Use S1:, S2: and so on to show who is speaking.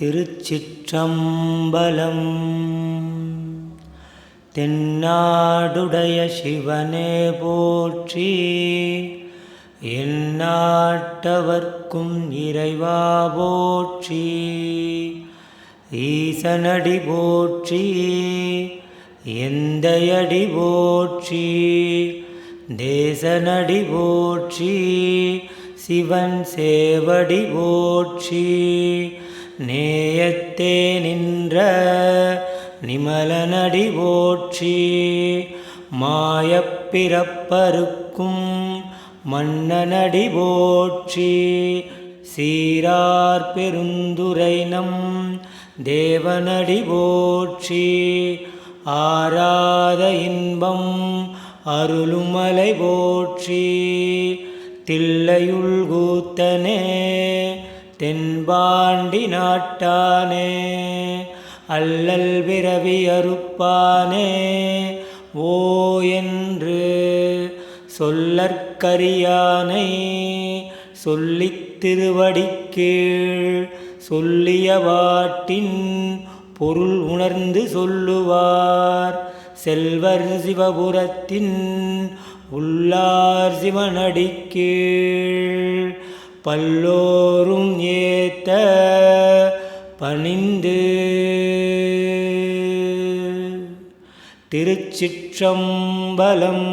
S1: திருச்சிற்றம்பலம். தென்னாடுடைய சிவனே போற்றி, எந்நாட்டவர்க்கும் இறைவா போற்றி. ஈசனடி போற்றி, எந்தையடி போற்றி. தேசனடி போற்றி, சிவன் சேவடி போற்றி. நேயத்தே நின்ற நிமலனடி போற்றி. மாயப்பிறப்பறுக்கும் மன்னனடி போற்றி. சீரார் பெருந்துரை நம் தேவனடி போற்றி. ஆராத இன்பம் அருளுமலை போற்றி. தில்லையுள் கூத்தனே தென்பாண்டி நாட்டானே, அல்லல் பிறவி அறுப்பானே ஓ என்று சொல்லற்கரியானை சொல்லித் திருவடிக்கீழ் சொல்லிய வாட்டின் பொருள் உணர்ந்து சொல்லுவார் செல்வர் சிவபுரத்தின் உள்ளார் சிவனடிக்கீழ். பல்லோரும் ஏத்த பணிந்து. திருச்சிற்றம்பலம்.